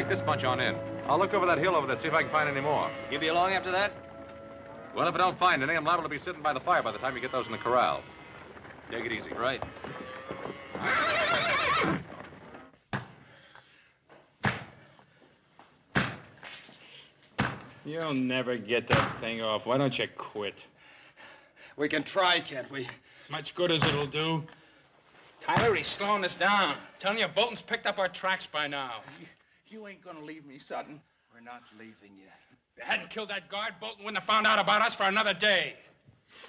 take this bunch on in. I'll look over that hill over there, see if I can find any more. You be along after that? Well, if I don't find any, I'm liable to be sitting by the fire by the time you get those in the corral. Take it easy. Right. You'll never get that thing off. Why don't you quit? We can try, can't we? Much good as it'll do. Tyler, he's slowing us down. Telling you, Bolton's picked up our tracks by now. You ain't gonna leave me, Sutton. We're not leaving you. If you hadn't killed that guard, Bolton wouldn't have found out about us for another day.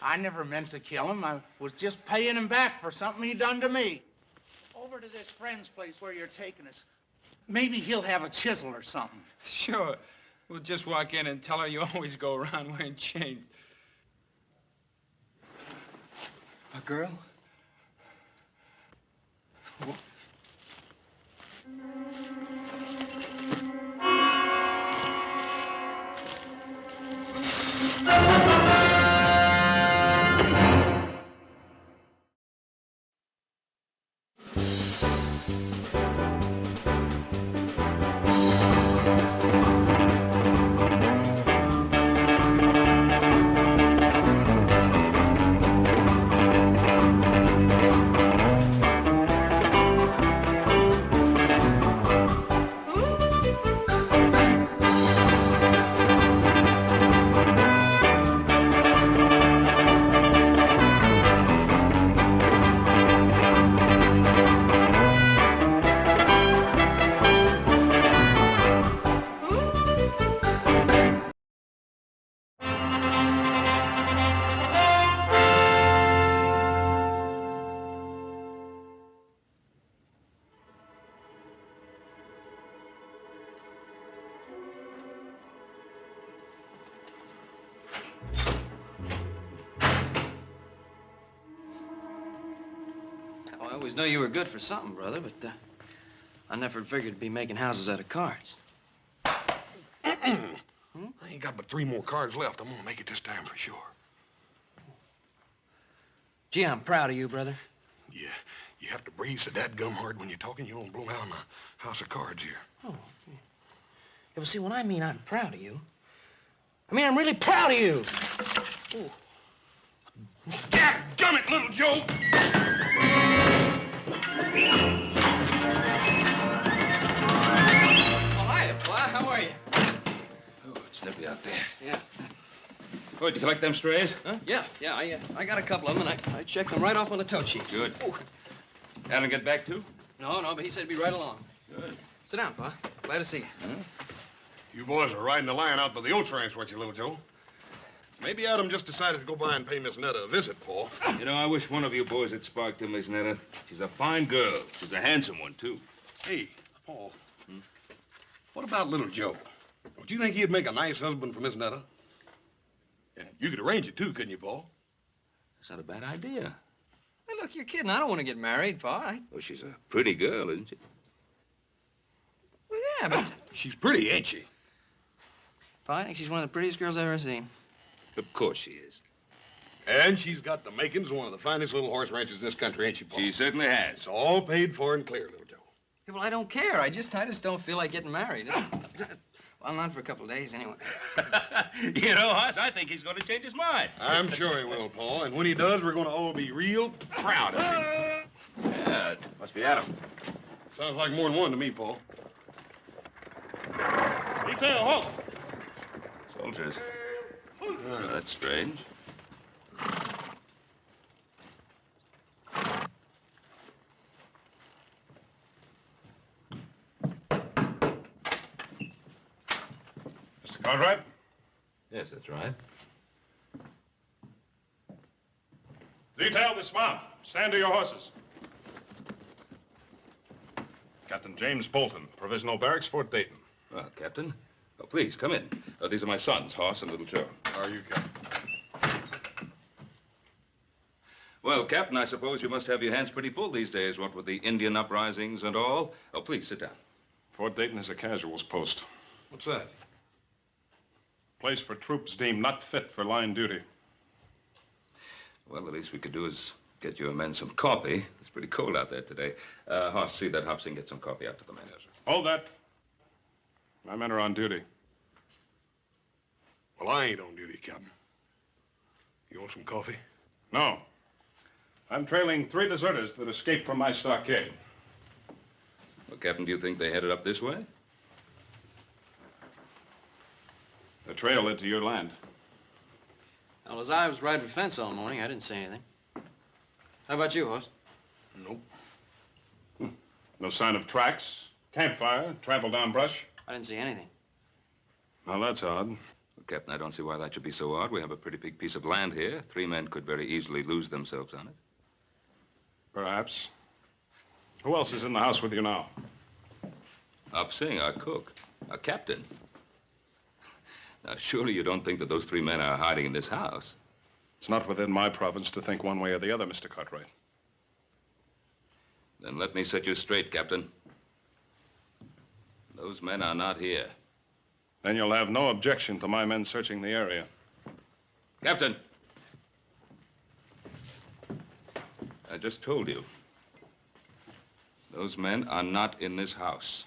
I never meant to kill him. I was just paying him back for something he done to me. Over to this friend's place where you're taking us. Maybe he'll have a chisel or something. Sure. We'll just walk in and tell her you always go around wearing chains. A girl? I always knew you were good for something, brother, but I never figured to be making houses out of cards. I ain't got but 3 more cards left. I'm gonna make it this time for sure. Gee, I'm proud of you, brother. Yeah, you have to breathe so dadgum hard when you're talking. You don't blow out on the house of cards here. Oh, yeah. Well, see, when I mean I'm proud of you, I mean I'm really proud of you. Ooh. Dadgummit, little Joe! Well, hiya, Fly. How are you? Oh, it's nippy out there. Yeah. Oh, did you collect them strays? Huh? Yeah. I got a couple of them, and I checked them right off on the tote sheet. Good. Ooh. Alan get back too? No, but he said he'd be right along. Good. Sit down, Pa. Glad to see you. Huh? You boys are riding the line out by the oats ranch, weren't you, little Joe? Maybe Adam just decided to go by and pay Miss Netta a visit, Paul. You know, I wish one of you boys had sparked to Miss Netta. She's a fine girl. She's a handsome one, too. Hey, Paul. What about little Joe? Don't you think he'd make a nice husband for Miss Netta? Yeah, you could arrange it, too, couldn't you, Paul? That's not a bad idea. Hey, look, you're kidding. I don't want to get married, Pa. Well, she's a pretty girl, isn't she? Well, yeah, but... She's pretty, ain't she? Pa, I think she's one of the prettiest girls I've ever seen. Of course she is. And she's got the makings of one of the finest little horse ranches in this country, ain't she, Paul? She certainly has. It's all paid for and clear, little Joe. Yeah, well, I don't care. I just don't feel like getting married. Well, not for a couple of days, anyway. You know, Hoss, I think he's going to change his mind. I'm sure he will, Paul. And when he does, we're going to all be real proud of him. Yeah, it must be Adam. Sounds like more than one to me, Paul. Detail, halt! Soldiers. Oh, that's strange. Mr. Cartwright? Yes, that's right. Detail, dismount. Stand to your horses. Captain James Bolton, Provisional Barracks, Fort Dayton. Well, Captain. Oh, please, come in. These are my sons, Hoss and Little Joe. How are you, Captain? Well, Captain, I suppose you must have your hands pretty full these days, what with the Indian uprisings and all. Oh, please, sit down. Fort Dayton is a casuals post. What's that? Place for troops deemed not fit for line duty. Well, the least we could do is get you men some coffee. It's pretty cold out there today. Hoss, see that Hobson get some coffee out to the men. Hold that. My men are on duty. Well, I ain't on duty, Captain. You want some coffee? No. I'm trailing 3 deserters that escaped from my stockade. Well, Captain, do you think they headed up this way? The trail led to your land. Well, as I was riding the fence all morning, I didn't see anything. How about you, Hoss? Nope. No sign of tracks, campfire, trampled down brush. I didn't see anything. Well, that's odd. Well, Captain, I don't see why that should be so odd. We have a pretty big piece of land here. 3 men could very easily lose themselves on it. Perhaps. Who else is in the house with you now? Up Sing, our cook. Our captain. Now, surely you don't think that those 3 men are hiding in this house? It's not within my province to think one way or the other, Mr. Cartwright. Then let me set you straight, Captain. Those men are not here. Then you'll have no objection to my men searching the area. Captain! I just told you. Those men are not in this house.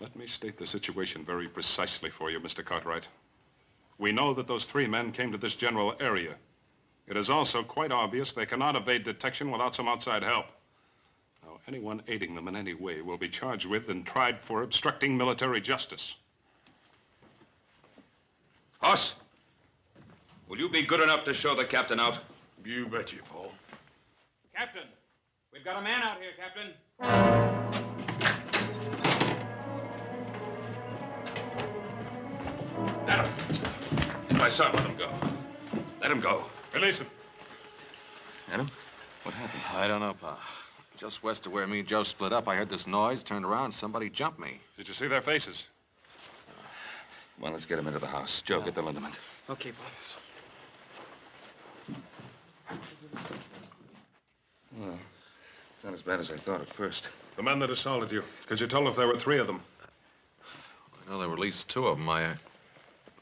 Let me state the situation very precisely for you, Mr. Cartwright. We know that those 3 men came to this general area. It is also quite obvious they cannot evade detection without some outside help. Now, anyone aiding them in any way will be charged with and tried for obstructing military justice. Hoss, will you be good enough to show the captain out? You betcha, Paul. Captain, we've got a man out here, Captain. Let him. And my son, let him go. Let him go. Release him. Adam, what happened? I don't know, Pa. Just west of where me and Joe split up, I heard this noise, turned around, somebody jumped me. Did you see their faces? Well, let's get him into the house. Joe, get the liniment. Okay, Pa. Well, it's not as bad as I thought at first. The men that assaulted you. Could you tell if there were 3 of them? I know there were at least 2 of them.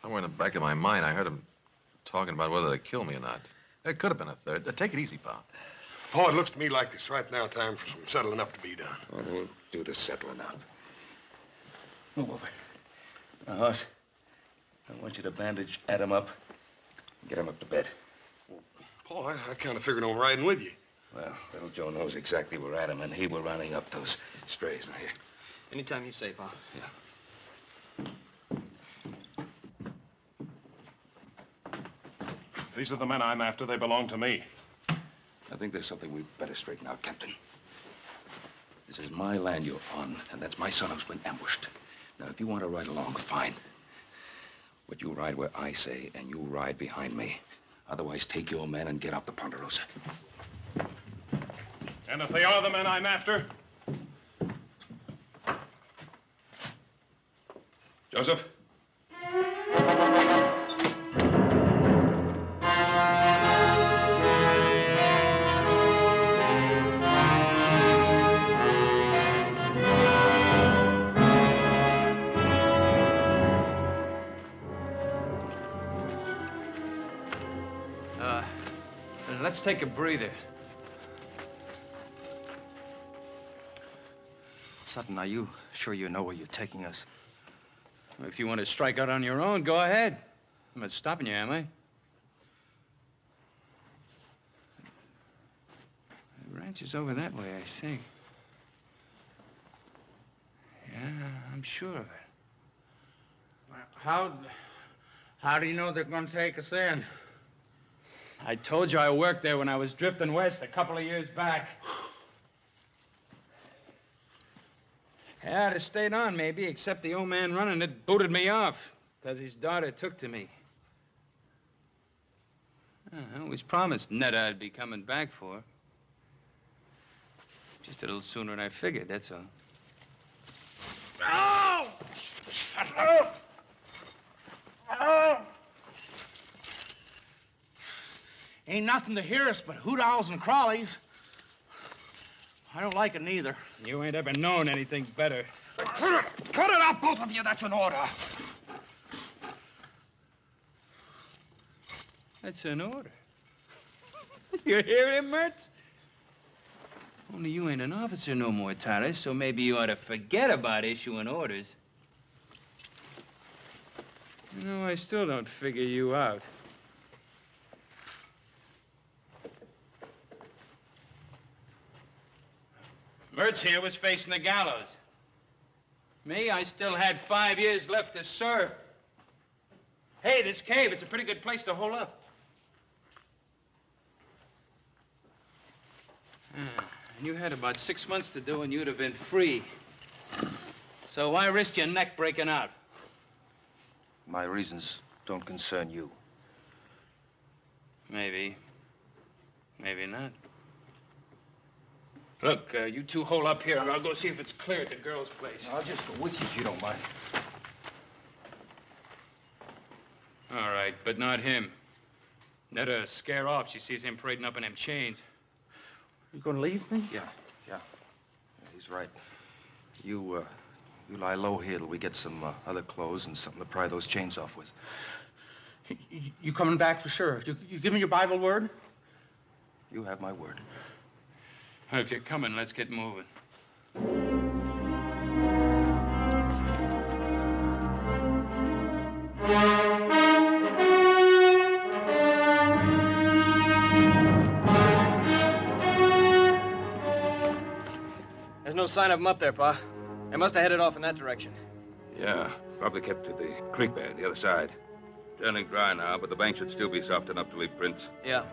Somewhere in the back of my mind, I heard them talking about whether they'd kill me or not. There could have been a 3rd. Take it easy, Pa. Paul, it looks to me like it's right now time for some settling up to be done. Well, we'll do the settling up. Move over. Now, Hoss, I want you to bandage Adam up. Get him up to bed. Paul, I kind of figured on riding with you. Well, little Joe knows exactly where Adam and he were rounding up those strays. Now, here. Anytime you say, Pa. Yeah. These are the men I'm after. They belong to me. I think there's something we'd better straighten out, Captain. This is my land you're on, and that's my son who's been ambushed. Now, if you want to ride along, fine. But you ride where I say, and you ride behind me. Otherwise, take your men and get out the Ponderosa. And if they are the men I'm after? Joseph? Let's take a breather. Sutton, are you sure you know where you're taking us? If you want to strike out on your own, go ahead. I'm not stopping you, am I? The ranch is over that way, I think. Yeah, I'm sure of it. How do you know they're going to take us in? I told you I worked there when I was drifting west a couple of years back. Yeah, I'd have stayed on, maybe, except the old man running it booted me off because his daughter took to me. I always promised Netta I'd be coming back for her. Just a little sooner than I figured, that's all. Oh! Oh! Oh! Ain't nothing to hear us but hoot owls and crawlies. I don't like it neither. You ain't ever known anything better. Cut it out, both of you. That's an order. That's an order. You hear him, Mertz? Only you ain't an officer no more, Tyler, so maybe you ought to forget about issuing orders. You know, I still don't figure you out. Mertz here was facing the gallows. Me, I still had 5 years left to serve. Hey, this cave, it's a pretty good place to hole up. And you had about 6 months to do, and you'd have been free. So why risk your neck breaking out? My reasons don't concern you. Maybe. Maybe not. Look, you two hole up here. I'll go see if it's clear at the girl's place. I'll just go with you if you don't mind. All right, but not him. Let her scare off. She sees him parading up in them chains. You gonna leave me? Yeah, he's right. You lie low here till we get some other clothes and something to pry those chains off with. You coming back for sure? You give me your Bible word? You have my word. If you're coming, let's get moving. There's no sign of them up there, Pa. They must have headed off in that direction. Yeah, probably kept to the creek bed, the other side. Turning dry now, but the bank should still be soft enough to leave prints. Yeah.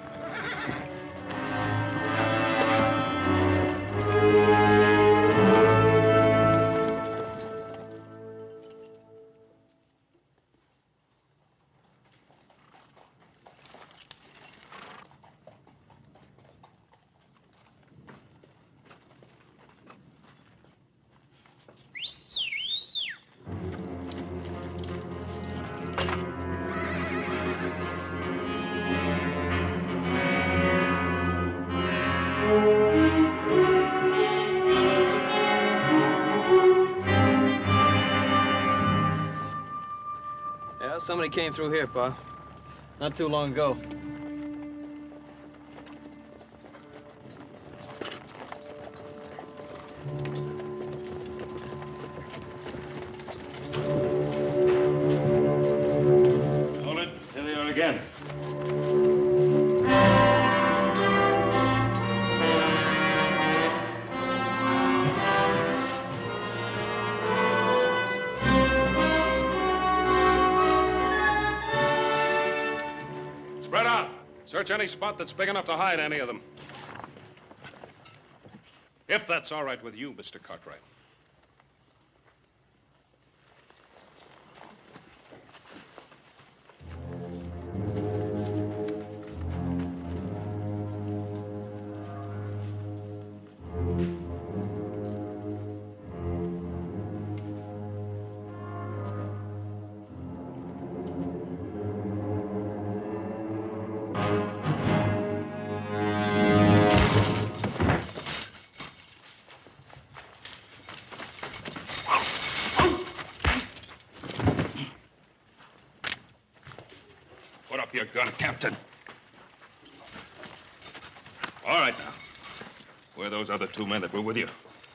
Somebody came through here, Pa. Not too long ago. Hold it. Here they are again. Spread out. Search any spot that's big enough to hide any of them. If that's all right with you, Mr. Cartwright. Put up your gun, Captain. All right, now. Where are those other 2 men that were with you?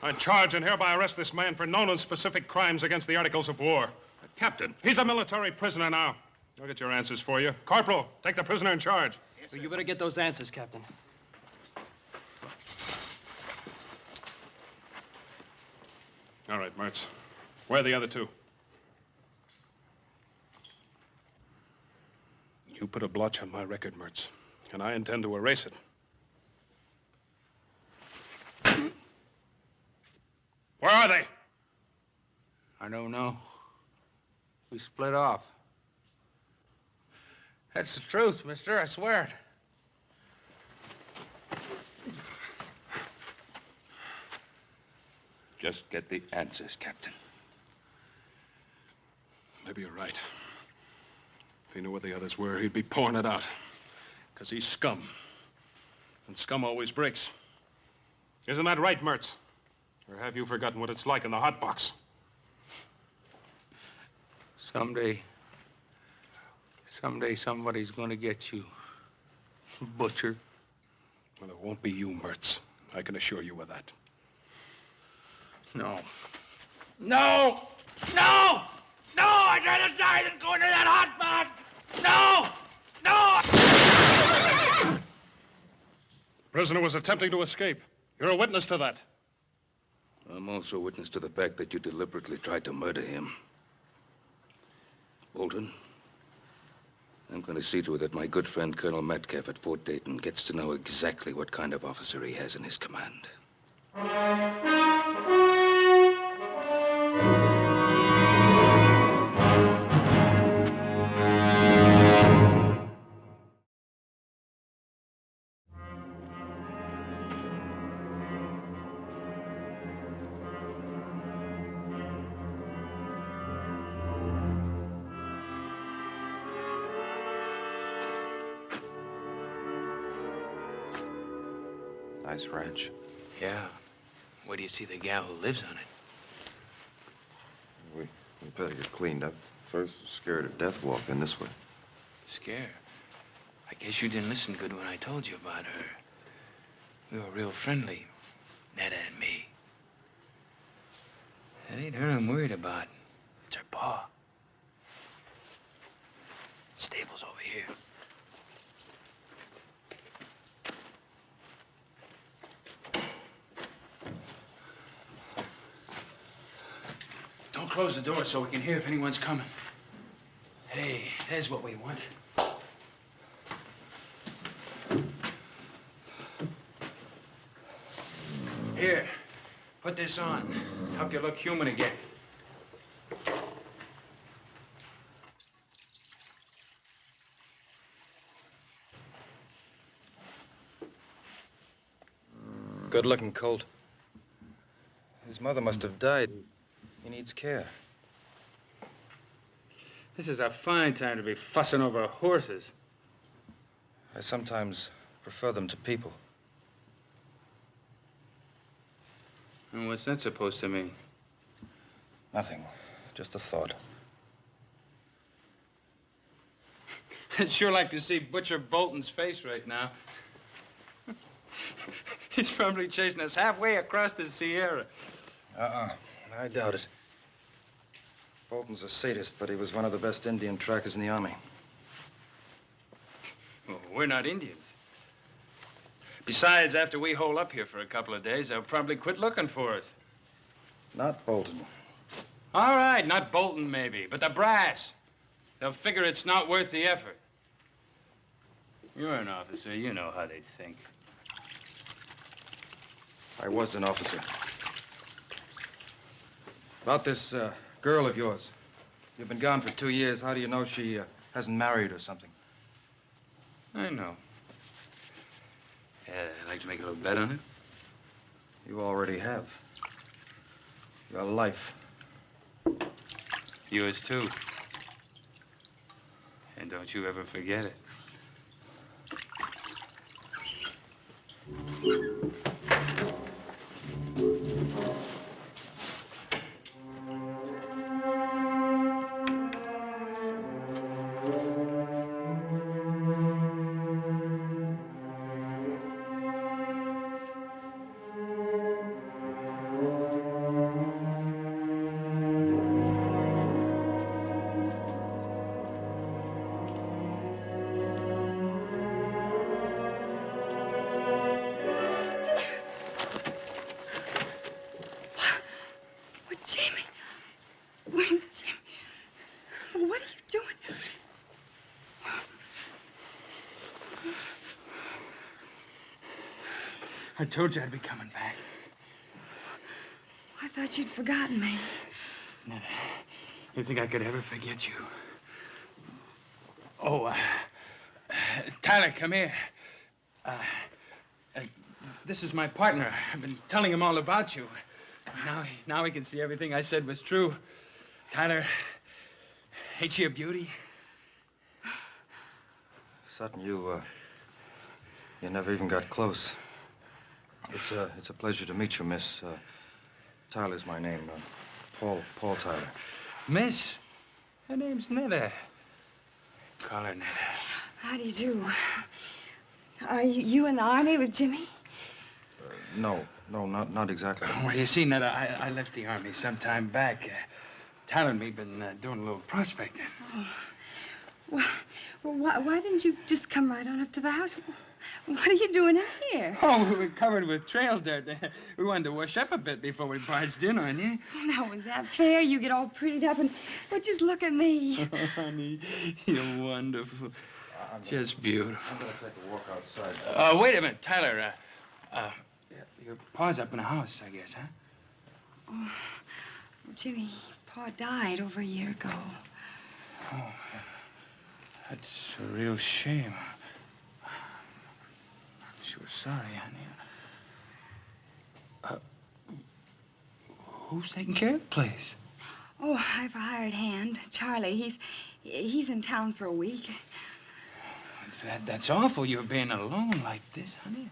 I charge and hereby arrest this man for known and specific crimes against the Articles of War. Captain, he's a military prisoner now. I'll get your answers for you. Corporal, take the prisoner in charge. Yes, well, you better get those answers, Captain. All right, Mertz. Where are the other 2? You put a blotch on my record, Mertz, and I intend to erase it. Where are they? I don't know. We split off. That's the truth, mister. I swear it. Just get the answers, Captain. Maybe you're right. If he knew where the others were, he'd be pouring it out. Because he's scum. And scum always breaks. Isn't that right, Mertz? Or have you forgotten what it's like in the hot box? Someday somebody's gonna get you, butcher. Well, it won't be you, Mertz. I can assure you of that. No. No! No! No! I'd rather die than go into that hot box! No! No! The prisoner was attempting to escape. You're a witness to that. I'm also a witness to the fact that you deliberately tried to murder him. Bolton, I'm going to see to it that my good friend Colonel Metcalf at Fort Dayton gets to know exactly what kind of officer he has in his command. Nice ranch. Yeah. Where do you see the gal who lives on it? We better get cleaned up. First, scared of death walking this way. Scared? I guess you didn't listen good when I told you about her. We were real friendly, Netta and me. That ain't her I'm worried about. It's her pa. Stable's over here. Don't close the door so we can hear if anyone's coming. Hey, there's what we want. Here, put this on. Help you look human again. Good-looking colt. His mother must have died. He needs care. This is a fine time to be fussing over horses. I sometimes prefer them to people. And what's that supposed to mean? Nothing. Just a thought. I'd sure like to see Butcher Bolton's face right now. He's probably chasing us halfway across the Sierra. I doubt it. Bolton's a sadist, but he was one of the best Indian trackers in the Army. Well, we're not Indians. Besides, after we hole up here for a couple of days, they'll probably quit looking for us. Not Bolton. All right, not Bolton, maybe, but the brass. They'll figure it's not worth the effort. You're an officer. You know how they think. I was an officer. About this girl of yours. You've been gone for 2 years. How do you know she hasn't married or something? I know. I'd like to make a little bet on it. You already have. Your life. Yours, too. And don't you ever forget it. I told you I'd be coming back. I thought you'd forgotten me. Netta, you think I could ever forget you? Oh, Tyler, come here. This is my partner. I've been telling him all about you. Now he can see everything I said was true. Tyler, ain't she a beauty? Sutton, you never even got close. It's a pleasure to meet you, Miss. Tyler's my name. Paul Tyler. Miss? Her name's Netta. Call her Netta. How do you do? Are you in the Army with Jimmy? No, not exactly. Well, you see, Netta, I left the Army some time back. Tyler and me been doing a little prospecting. Oh. Well, why didn't you just come right on up to the house? What are you doing out here? Oh, we were covered with trail dirt. We wanted to wash up a bit before we barged in on you. Now, was that fair? You get all prettied up and... Well, just look at me. Oh, honey, you're wonderful. Just beautiful. I'm going to take a walk outside. Wait a minute, Tyler. Your pa's up in the house, I guess, huh? Oh, Jimmy, Pa died over a year ago. Oh, that's a real shame. I'm sure sorry, honey. Who's taking care of the place? Oh, I've a hired hand, Charlie. He's in town for a week. That's awful, you're being alone like this, honey.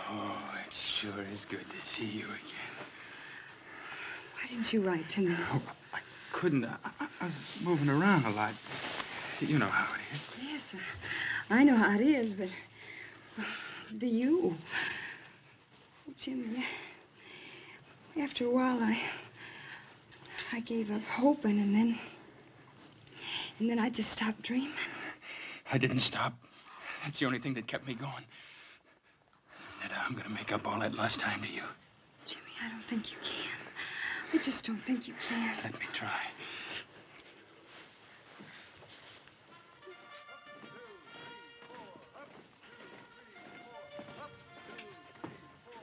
Oh, it sure is good to see you again. Why didn't you write to me? Oh, I couldn't. I was moving around a lot. You know how it is. Yes, I know how it is, but do you? Oh, Jimmy, after a while, I gave up hoping, and then I just stopped dreaming. I didn't stop. That's the only thing that kept me going. Netta, I'm going to make up all that lost time to you. Jimmy, I don't think you can. I just don't think you can. Let me try.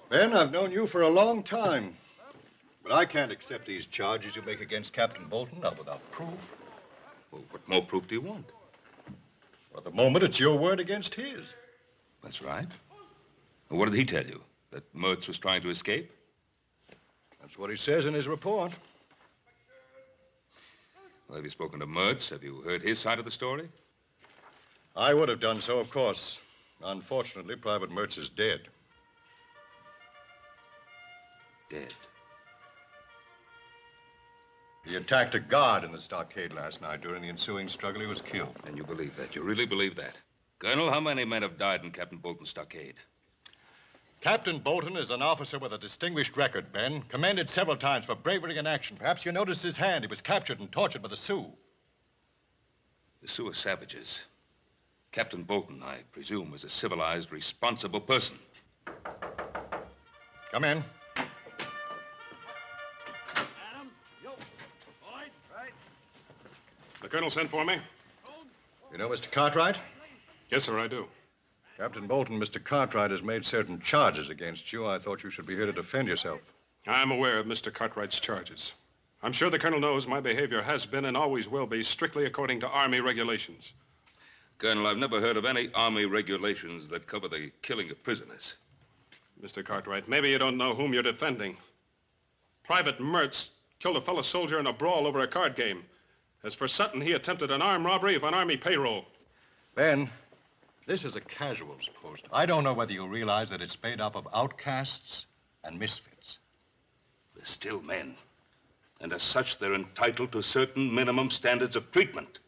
Ben, I've known you for a long time. But I can't accept these charges you make against Captain Bolton, not without proof. Well, what more proof do you want? Well, at the moment, it's your word against his. That's right. Well, what did he tell you? That Mertz was trying to escape? That's what he says in his report. Well, have you spoken to Mertz? Have you heard his side of the story? I would have done so, of course. Unfortunately, Private Mertz is dead. Dead? He attacked a guard in the stockade last night. During the ensuing struggle, he was killed. And you believe that? You really believe that? Colonel, how many men have died in Captain Bolton's stockade? Captain Bolton is an officer with a distinguished record, Ben. Commended several times for bravery in action. Perhaps you noticed his hand. He was captured and tortured by the Sioux. The Sioux are savages. Captain Bolton, I presume, was a civilized, responsible person. Come in. The colonel sent for me? You know Mr. Cartwright? Yes, sir, I do. Captain Bolton, Mr. Cartwright has made certain charges against you. I thought you should be here to defend yourself. I'm aware of Mr. Cartwright's charges. I'm sure the colonel knows my behavior has been and always will be strictly according to Army regulations. Colonel, I've never heard of any Army regulations that cover the killing of prisoners. Mr. Cartwright, maybe you don't know whom you're defending. Private Mertz killed a fellow soldier in a brawl over a card game. As for Sutton, he attempted an armed robbery of an Army payroll. Ben, this is a casuals post. I don't know whether you realize that it's made up of outcasts and misfits. They're still men. And as such, they're entitled to certain minimum standards of treatment.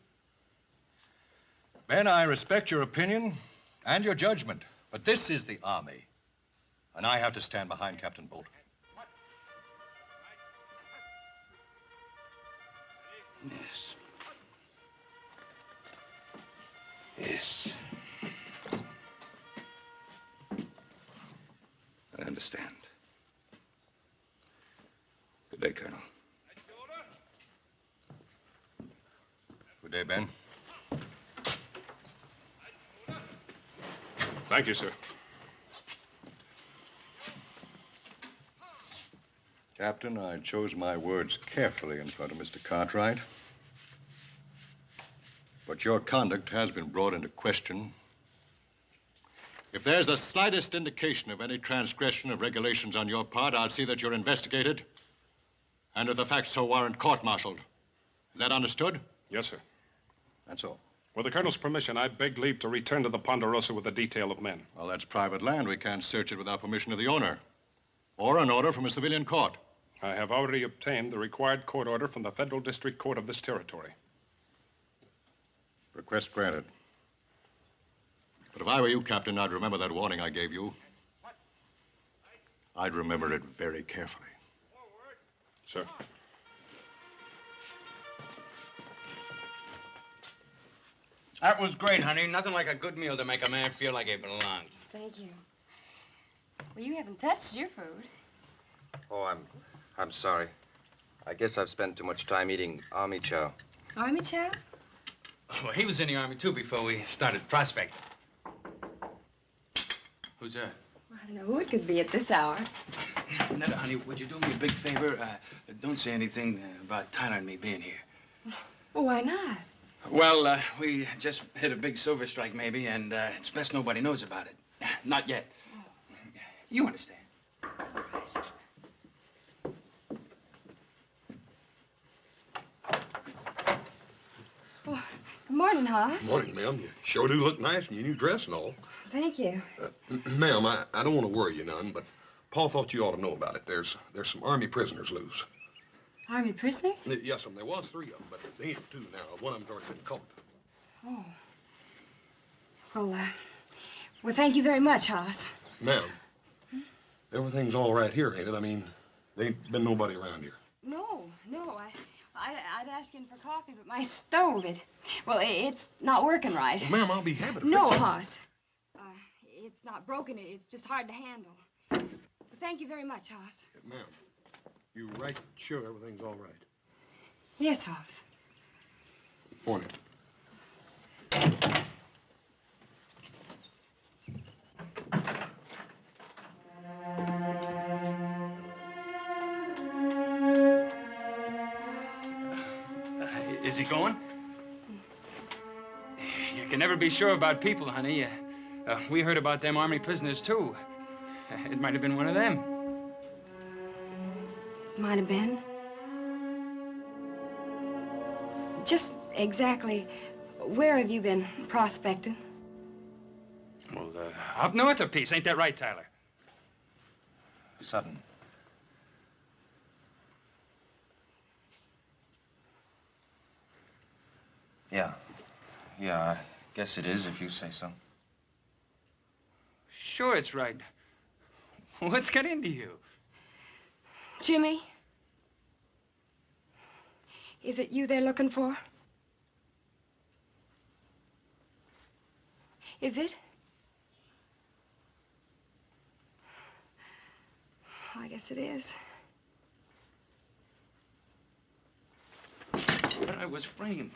Ben, I respect your opinion and your judgment, but this is the Army, and I have to stand behind Captain Bolton. Yes. Yes. I understand. Good day, Colonel. Good day, Ben. Thank you, sir. Captain, I chose my words carefully in front of Mr. Cartwright. But your conduct has been brought into question. If there's the slightest indication of any transgression of regulations on your part, I'll see that you're investigated and if the facts so warrant, court-martialed. Is that understood? Yes, sir. That's all. With the colonel's permission, I beg leave to return to the Ponderosa with a detail of men. Well, that's private land. We can't search it without permission of the owner or an order from a civilian court. I have already obtained the required court order from the Federal District Court of this territory. Request granted. But if I were you, Captain, I'd remember that warning I gave you. I'd remember it very carefully. Sir. That was great, honey. Nothing like a good meal to make a man feel like he belongs. Thank you. Well, you haven't touched your food. Oh, I'm sorry. I guess I've spent too much time eating army chow. Army chow? Well, he was in the Army, too, before we started prospecting. Who's that? Well, I don't know who it could be at this hour. Netta, honey, would you do me a big favor? Don't say anything about Tyler and me being here. Well, why not? Well, we just hit a big silver strike, maybe, and it's best nobody knows about it. Not yet. You understand. Well, good morning, Hoss. Morning, ma'am. You sure do look nice in your new dress and all. Thank you. Ma'am, I don't want to worry you none, but Paul thought you ought to know about it. There's some Army prisoners loose. Army prisoners? Yes, there was 3 of them, but they ain't 2 now. One of them's already been caught. Oh. Well, thank you very much, Hoss. Ma'am, everything's all right here, ain't it? I mean, there ain't been nobody around here. No. I'd ask in for coffee, but my stove, it's not working right. Well, ma'am, I'll be happy to No, fix it. Hoss. It's not broken. It's just hard to handle. Thank you very much, Hoss. Ma'am, you right sure everything's all right? Yes, Hoss. Morning. Is he going? You can never be sure about people, honey. We heard about them Army prisoners, too. It might have been one of them. Might have been. Just exactly where have you been prospecting? Well, up north a piece. Ain't that right, Tyler? Sudden. Yeah, I guess it is if you say so. Sure, it's right. What's got into you? Jimmy? Is it you they're looking for? Is it? I guess it is. But I was framed.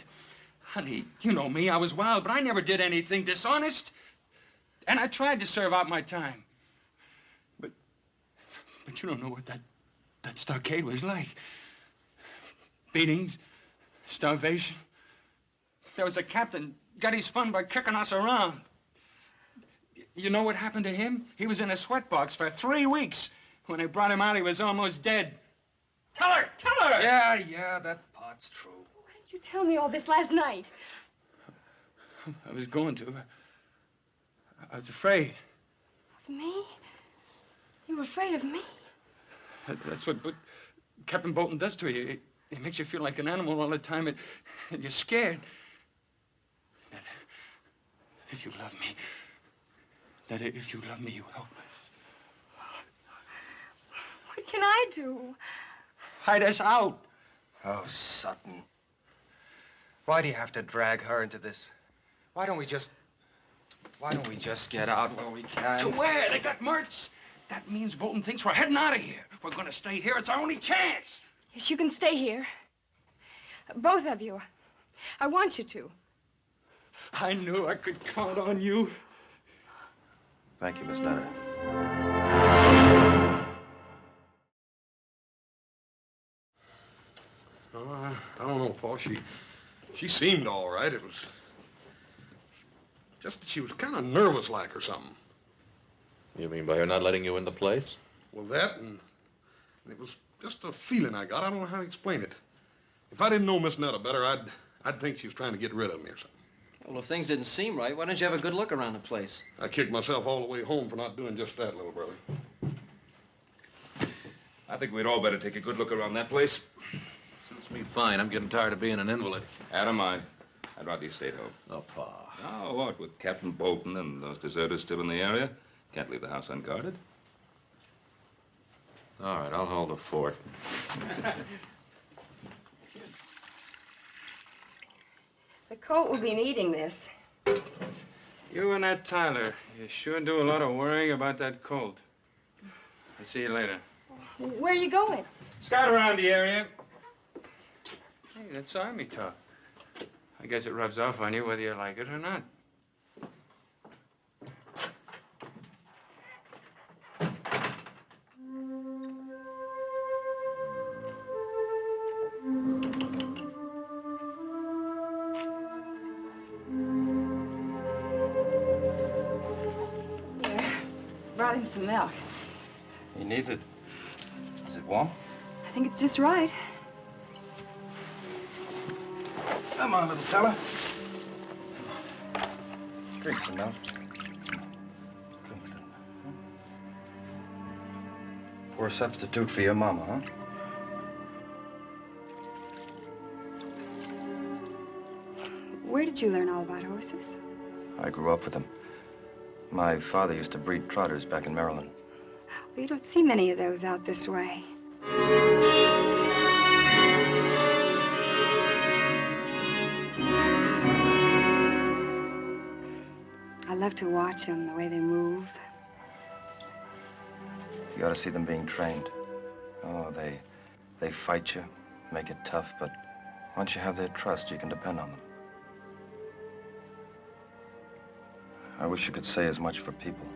Honey, you know me. I was wild, but I never did anything dishonest. And I tried to serve out my time. But you don't know what that stockade was like. Beatings, starvation. There was a captain got his fun by kicking us around. You know what happened to him? He was in a sweatbox for 3 weeks. When they brought him out, he was almost dead. Tell her! Yeah, that part's true. Why didn't you tell me all this last night? I was going to. I was afraid. Of me? You were afraid of me? That's what Captain Bolton does to you. He makes you feel like an animal all the time, and you're scared. If you love me, if you love me, you help us. What can I do? Hide us out. Oh, Sutton. Why do you have to drag her into this? Why don't we just get out while we can? To where? They got Mertz. That means Bolton thinks we're heading out of here. We're going to stay here. It's our only chance. Yes, you can stay here. Both of you. I want you to. I knew I could count on you. Thank you, Miss Nutter. Oh, I don't know, Paul. She seemed all right. It was just that she was kind of nervous like or something. You mean by her not letting you in the place? Well, that and it was just a feeling I got. I don't know how to explain it. If I didn't know Miss Netta better, I'd think she was trying to get rid of me or something. Well, if things didn't seem right, why don't you have a good look around the place? I kicked myself all the way home for not doing just that, little brother. I think we'd all better take a good look around that place. Suits me fine. I'm getting tired of being an invalid. Out of mine. I'd rather you stayed home. Oh, Pa. Now, what, with Captain Bolton and those deserters still in the area? Can't leave the house unguarded. All right, I'll hold the fort. The colt will be needing this. You and that Tyler, you sure do a lot of worrying about that colt. I'll see you later. Where are you going? Scout around the area. Hey, that's Army talk. I guess it rubs off on you whether you like it or not. Here, brought him some milk. He needs it. Is it warm? I think it's just right. Come on, little fella. Drink some milk. Drink it. Poor substitute for your mama, huh? Where did you learn all about horses? I grew up with them. My father used to breed trotters back in Maryland. Well, you don't see many of those out this way. I love to watch them, the way they move. You ought to see them being trained. Oh, they fight you, make it tough, but once you have their trust, you can depend on them. I wish you could say as much for people.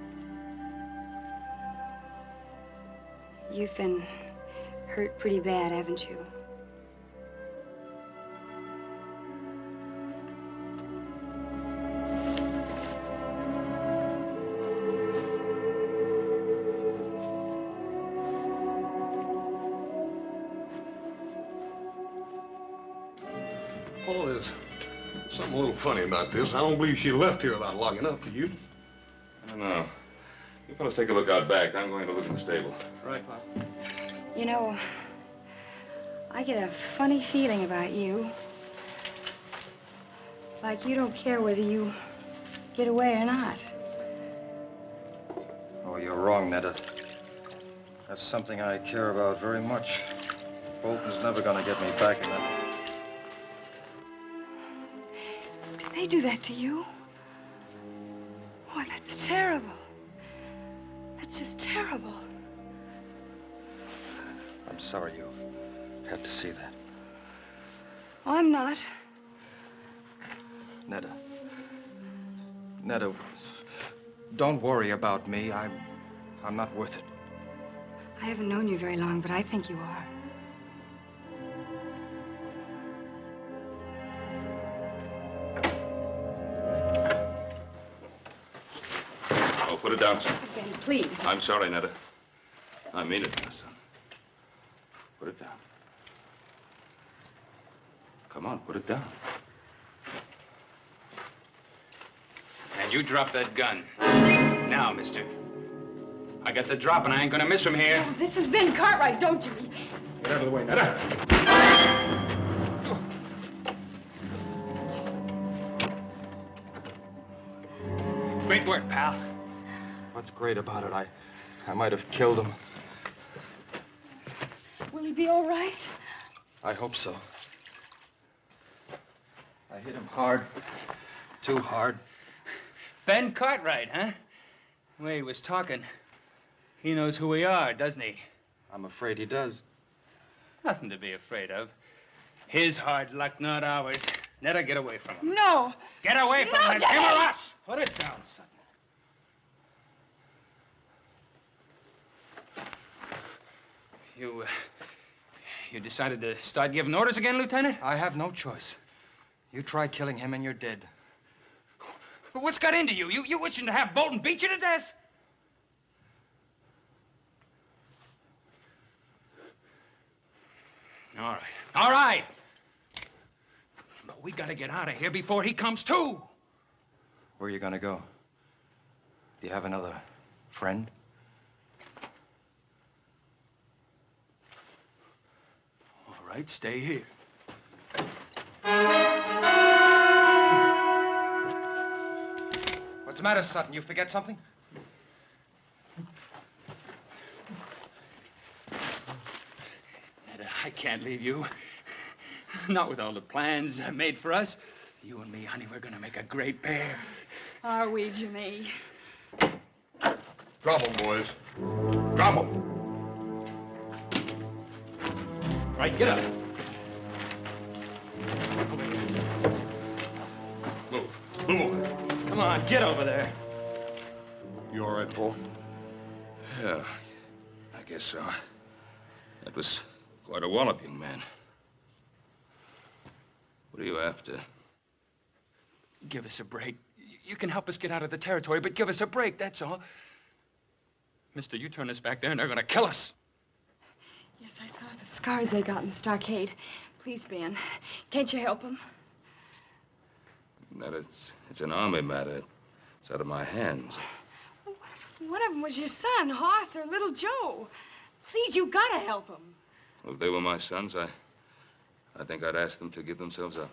You've been hurt pretty bad, haven't you? Paul, there's something a little funny about this. I don't believe she left here without locking up, do you? I don't know. You fellas take a look out back. I'm going to look in the stable. Right, Pop. You know, I get a funny feeling about you. Like you don't care whether you get away or not. Oh, you're wrong, Netta. That's something I care about very much. Bolton's never gonna get me back in that. Did they do that to you? Oh, that's terrible. That's just terrible. I'm sorry you had to see that. Oh, I'm not. Netta. Netta, don't worry about me. I'm not worth it. I haven't known you very long, but I think you are. Oh, put it down, son. Ben, please. I'm sorry, Netta. I mean it, my son. Put it down. Come on, put it down. And you drop that gun. Now, mister. I got the drop and I ain't gonna miss from here. Oh, this is Ben Cartwright, don't you? Get out of the way, Netta. Great work, pal. What's great about it? I might have killed him. Will he be all right? I hope so. I hit him hard. Too hard. Ben Cartwright, huh? The way he was talking. He knows who we are, doesn't he? I'm afraid he does. Nothing to be afraid of. His hard luck, not ours. Netta, get away from him. No. Get away from him. It's him or us. Put it down, son. You decided to start giving orders again, Lieutenant? I have no choice. You try killing him and you're dead. But what's got into you? You wishing to have Bolton beat you to death? All right. All right. But we gotta get out of here before he comes to. Where are you gonna go? Do you have another friend? All right, stay here. the matter, Sutton? You forget something? Netta, I can't leave you. Not with all the plans made for us. You and me, honey, we're gonna make a great pair. Are we, Jimmy? Drop 'em, boys. Drop 'em. Right, get up. Move. Move over. Come on, get over there. You all right, Paul? Yeah, I guess so. That was quite a wallop, young man. What are you after? Give us a break. You can help us get out of the territory, but give us a break, that's all. Mister, you turn us back there and they're gonna kill us. Yes, I saw the scars they got in the stockade. Please, Ben, can't you help them? That it's an army matter. It's out of my hands. One of them was your son, Hoss, or little Joe. Please, you gotta help them. Well, if they were my sons, I think I'd ask them to give themselves up.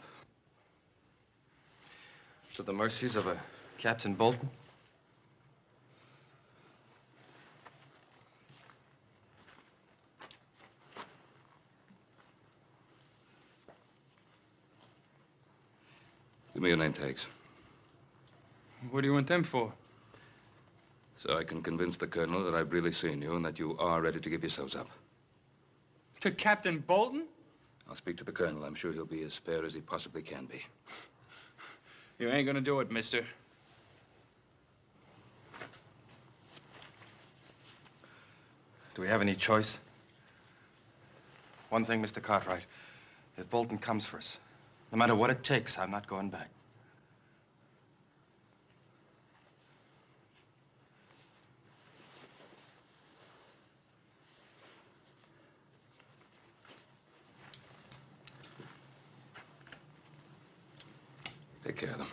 To the mercies of a Captain Bolton? Give me your name tags. What do you want them for? So I can convince the colonel that I've really seen you and that you are ready to give yourselves up. To Captain Bolton? I'll speak to the colonel. I'm sure he'll be as fair as he possibly can be. You ain't gonna do it, mister. Do we have any choice? One thing, Mr. Cartwright. If Bolton comes for us, no matter what it takes, I'm not going back. Take care of them.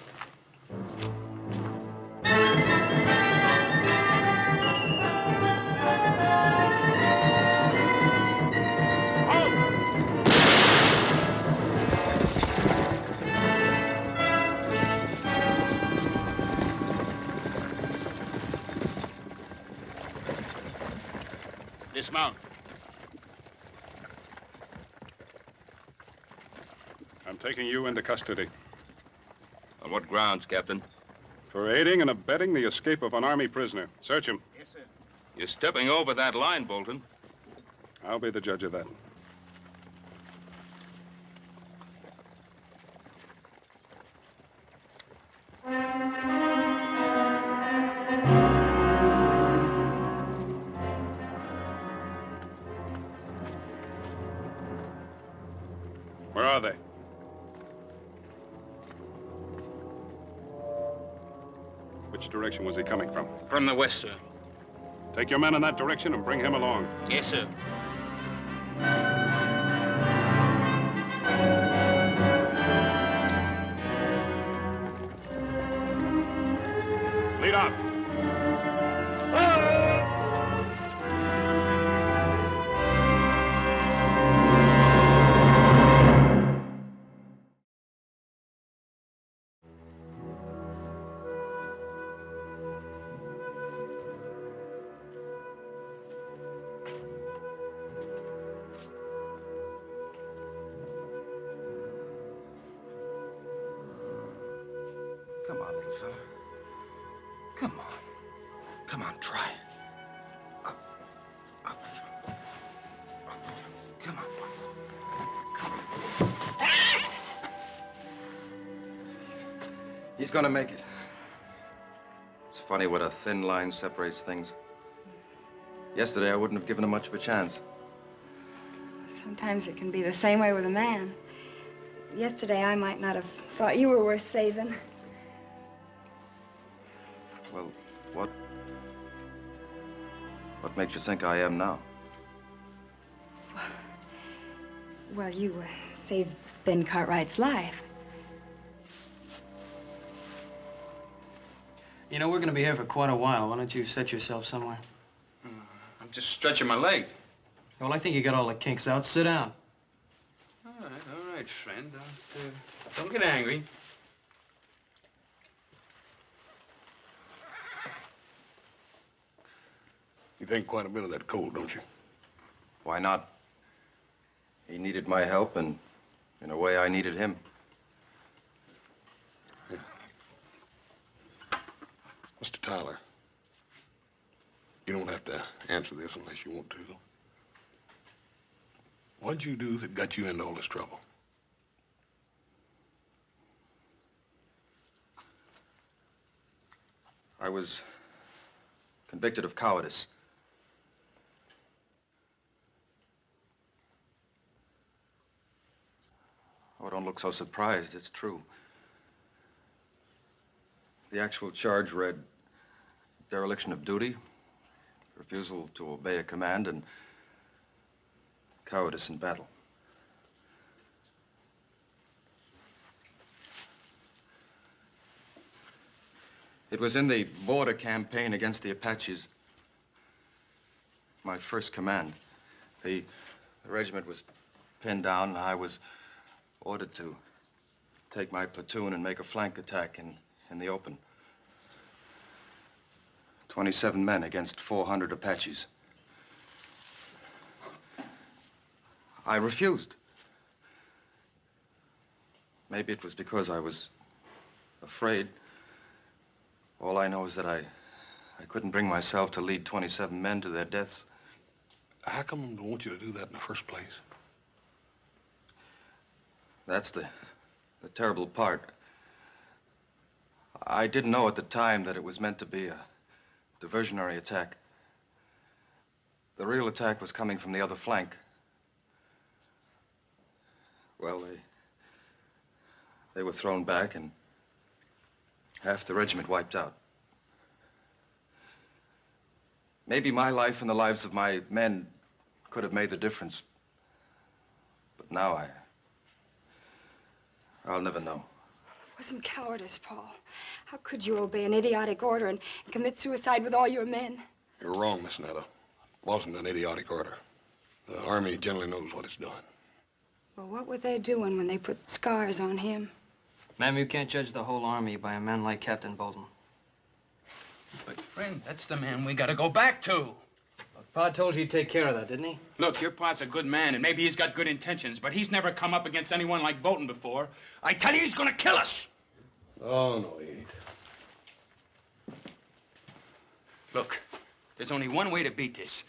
Dismount. I'm taking you into custody. On what grounds, Captain? For aiding and abetting the escape of an Army prisoner. Search him. Yes, sir. You're stepping over that line, Bolton. I'll be the judge of that. Where are they? Which direction was he coming from? From the west, sir. Take your men in that direction and bring him along. Yes, sir. Lead on. Come on, little fella. Come on. Come on, try. Up. Up. Up. Come on. Come on. He's gonna make it. It's funny what a thin line separates things. Yesterday, I wouldn't have given him much of a chance. Sometimes it can be the same way with a man. Yesterday, I might not have thought you were worth saving. Well, what makes you think I am now? Well, you saved Ben Cartwright's life. You know, we're going to be here for quite a while. Why don't you set yourself somewhere? I'm just stretching my legs. Well, I think you got all the kinks out. Sit down. All right, friend. Don't get angry. You think quite a bit of that coal, don't you? Why not? He needed my help, and in a way, I needed him. Yeah. Mr. Tyler, you don't have to answer this unless you want to. What'd you do that got you into all this trouble? I was convicted of cowardice. Oh, don't look so surprised. It's true. The actual charge read dereliction of duty, refusal to obey a command, and cowardice in battle. It was in the border campaign against the Apaches. My first command. The regiment was pinned down, and I was ordered to take my platoon and make a flank attack in the open. 27 men against 400 Apaches. I refused. Maybe it was because I was afraid. All I know is that I couldn't bring myself to lead 27 men to their deaths. How come they want you to do that in the first place? That's the terrible part. I didn't know at the time that it was meant to be a diversionary attack. The real attack was coming from the other flank. Well, they were thrown back, and half the regiment wiped out. Maybe my life and the lives of my men could have made the difference. But now I'll never know. It wasn't cowardice, Paul. How could you obey an idiotic order and commit suicide with all your men? You're wrong, Miss Netta. It wasn't an idiotic order. The Army generally knows what it's doing. Well, what were they doing when they put scars on him? Ma'am, you can't judge the whole Army by a man like Captain Bolton. But, friend, that's the man we gotta go back to. Pa told you he'd take care of that, didn't he? Look, your pa's a good man, and maybe he's got good intentions, but he's never come up against anyone like Bolton before. I tell you, he's gonna kill us. Oh, no, he ain't. Look, there's only one way to beat this.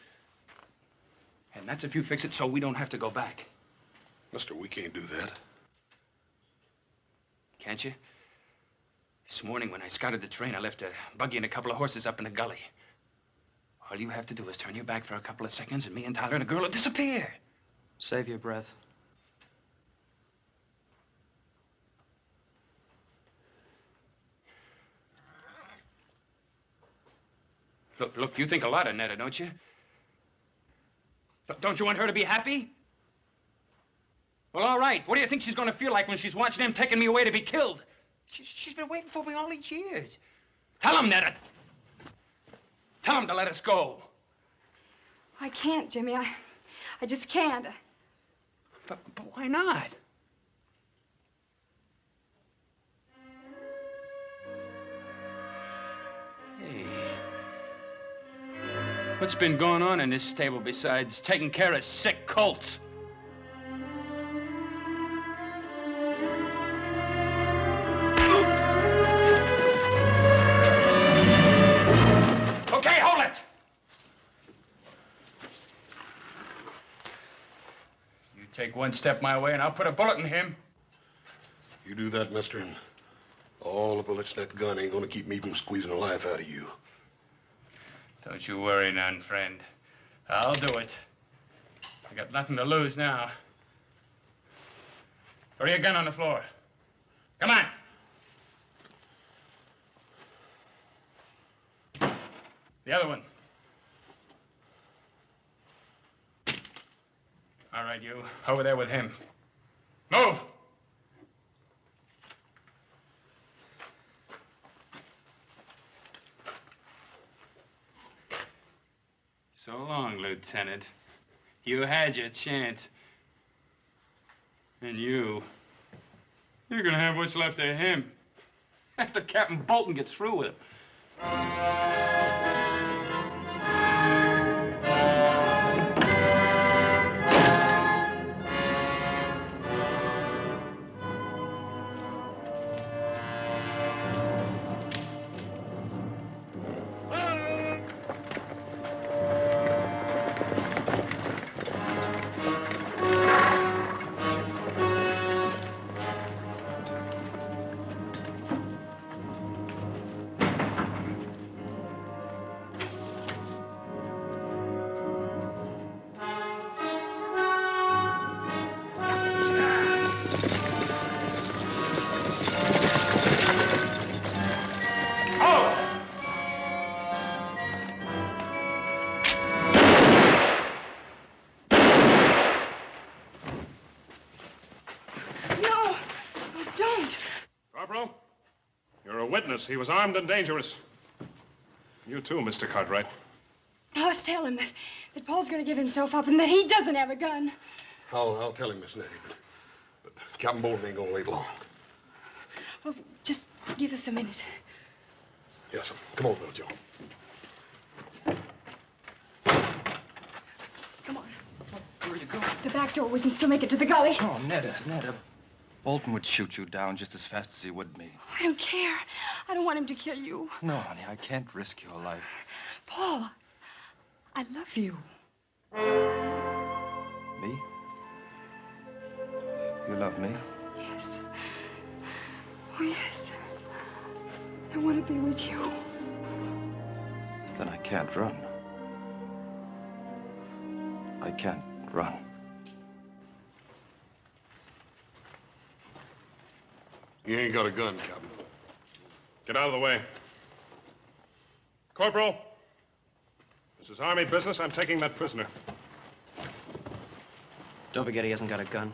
And that's if you fix it so we don't have to go back. Mister, we can't do that. Can't you? This morning when I scouted the train, I left a buggy and a couple of horses up in the gully. All you have to do is turn your back for a couple of seconds, and me and Tyler and a girl will disappear. Save your breath. Look, you think a lot of Netta, don't you? Don't you want her to be happy? Well, all right. What do you think she's going to feel like when she's watching them taking me away to be killed? She's been waiting for me all these years. Tell him, Netta. Tell him to let us go. I can't, Jimmy. I just can't. But why not? Hey. What's been going on in this stable besides taking care of sick colts? Okay, hold it! You take one step my way and I'll put a bullet in him. You do that, mister, and all the bullets in that gun ain't gonna keep me from squeezing the life out of you. Don't you worry none, friend. I'll do it. I got nothing to lose now. Throw your gun on the floor. Come on. The other one. All right, you. Over there with him. Move! So long, Lieutenant. You had your chance. And you're gonna have what's left of him after Captain Bolton gets through with him. witness. He was armed and dangerous. You too, Mr. Cartwright. Oh, let's tell him that Paul's going to give himself up and that he doesn't have a gun. I'll tell him, Miss Nettie, but Captain Bolton ain't gonna wait long. Oh, just give us a minute. Yes, sir. Come on, little Joe. Come on. Where are you going? The back door. We can still make it to the gully. Oh, Netta. Bolton would shoot you down just as fast as he would me. I don't care. I don't want him to kill you. No, honey, I can't risk your life. Paul, I love you. Me? You love me? Yes. Oh, yes. I want to be with you. Then I can't run. I can't run. You ain't got a gun, Captain. Get out of the way. Corporal, this is Army business. I'm taking that prisoner. Don't forget he hasn't got a gun.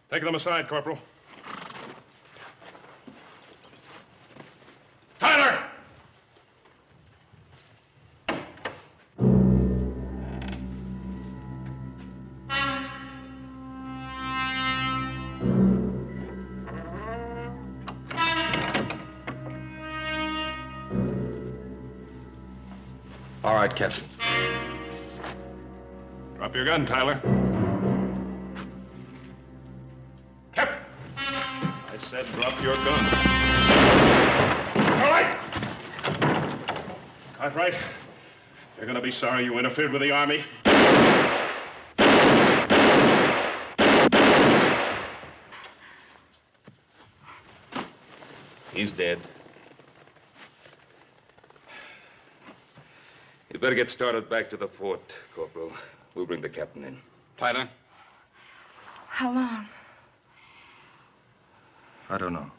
Take them aside, Corporal. Tyler! All right, Captain. Drop your gun, Tyler. Captain! I said drop your gun. All right! Cartwright, you're gonna be sorry you interfered with the Army. He's dead. You better get started back to the fort, Corporal. We'll bring the captain in. Tyler? How long? I don't know.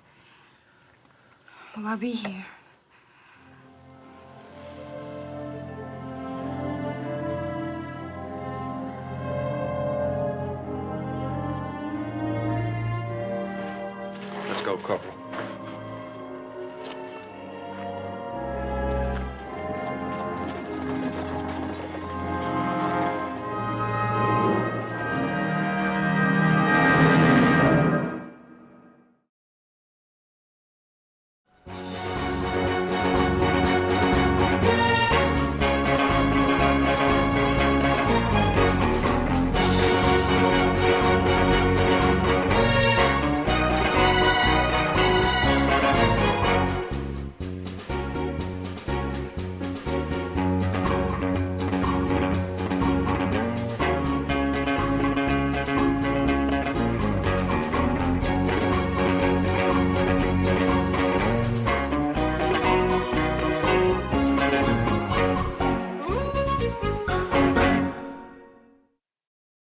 Well, I'll be here. Let's go, Corporal.